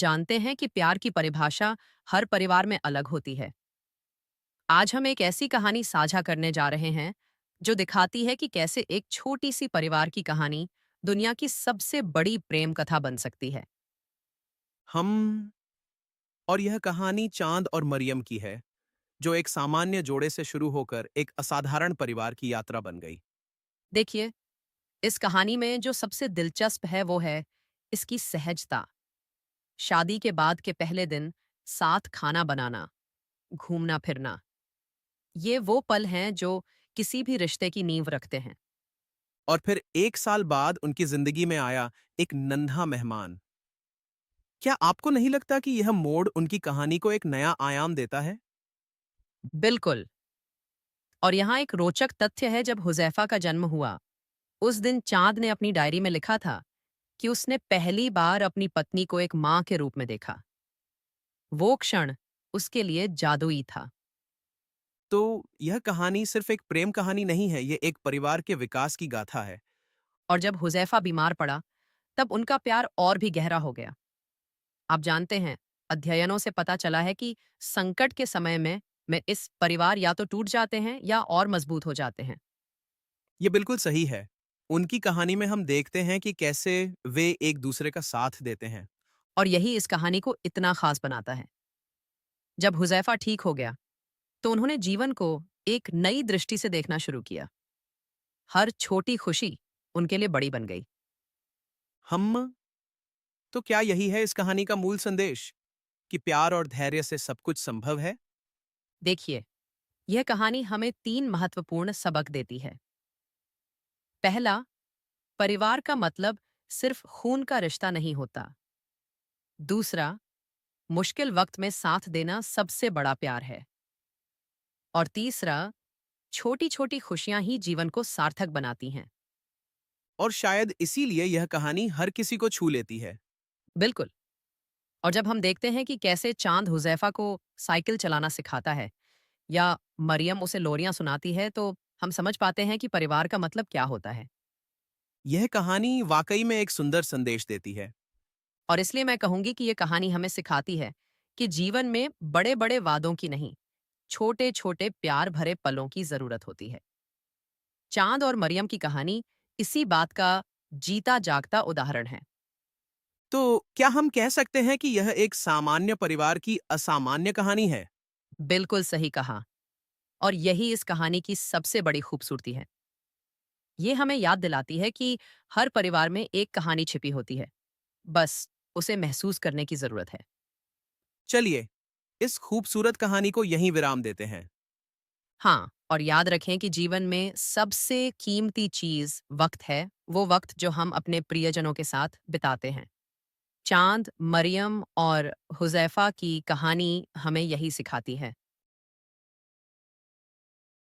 जानते हैं कि प्यार की परिभाषा हर परिवार में अलग होती है। आज हम एक ऐसी कहानी साझा करने जा रहे हैं जो दिखाती है कि कैसे एक छोटी सी परिवार की कहानी दुनिया की सबसे बड़ी प्रेम कथा बन सकती है। हम और यह कहानी चांद और मरियम की है, जो एक सामान्य जोड़े से शुरू होकर एक असाधारण परिवार की यात्रा बन गई। देखिए, इस कहानी में जो सबसे दिलचस्प है वो है इसकी सहजता। शादी के बाद के पहले दिन साथ खाना बनाना, घूमना फिरना, ये वो पल हैं जो किसी भी रिश्ते की नींव रखते हैं। और फिर 1 साल बाद उनकी जिंदगी में आया एक नन्हा मेहमान। क्या आपको नहीं लगता कि यह मोड़ उनकी कहानी को एक नया आयाम देता है? बिल्कुल। और यहाँ एक रोचक तथ्य है, जब हुजैफा का जन्म हुआ उस दिन चांद ने अपनी डायरी में लिखा था कि उसने पहली बार अपनी पत्नी को एक मां के रूप में देखा। वो क्षण उसके लिए जादुई था। तो यह कहानी सिर्फ एक प्रेम कहानी नहीं है, यह एक परिवार के विकास की गाथा है। और जब हुजैफा बीमार पड़ा तब उनका प्यार और भी गहरा हो गया। आप जानते हैं, अध्ययनों से पता चला है कि संकट के समय में इस परिवार या तो टूट जाते हैं या और मजबूत हो जाते हैं। यह बिल्कुल सही है। उनकी कहानी में हम देखते हैं कि कैसे वे एक दूसरे का साथ देते हैं। और यही इस कहानी को इतना खास बनाता है। जब हुजैफा ठीक हो गया तो उन्होंने जीवन को एक नई दृष्टि से देखना शुरू किया। हर छोटी खुशी उनके लिए बड़ी बन गई। हम तो क्या यही है इस कहानी का मूल संदेश, कि प्यार और धैर्य से सब कुछ संभव है? देखिए, यह कहानी हमें तीन महत्वपूर्ण सबक देती है। पहला, परिवार का मतलब सिर्फ खून का रिश्ता नहीं होता। दूसरा, मुश्किल वक्त में साथ देना सबसे बड़ा प्यार है। और तीसरा, छोटी छोटी खुशियां ही जीवन को सार्थक बनाती हैं। और शायद इसीलिए यह कहानी हर किसी को छू लेती है। बिल्कुल। और जब हम देखते हैं कि कैसे चांद हुजैफा को साइकिल चलाना सिखाता है या मरियम उसे लोरियां सुनाती है, तो हम समझ पाते हैं कि परिवार का मतलब क्या होता है। यह कहानी वाकई में एक सुंदर संदेश देती है। और इसलिए मैं कहूंगी कि ये कहानी हमें सिखाती है कि जीवन में बड़े बड़े वादों की नहीं, छोटे छोटे प्यार भरे पलों की जरूरत होती है। चांद और मरियम की कहानी इसी बात का जीता जागता उदाहरण है। तो क्या हम कह सकते हैं कि यह एक सामान्य परिवार की असामान्य कहानी है? बिल्कुल सही कहा। और यही इस कहानी की सबसे बड़ी खूबसूरती है। ये हमें याद दिलाती है कि हर परिवार में एक कहानी छिपी होती है, बस उसे महसूस करने की जरूरत है। चलिए, इस खूबसूरत कहानी को यहीं विराम देते हैं। हाँ, और याद रखें कि जीवन में सबसे कीमती चीज वक्त है, वो वक्त जो हम अपने प्रियजनों के साथ बिताते हैं। चांद, मरियम और हुजैफा की कहानी हमें यही सिखाती है।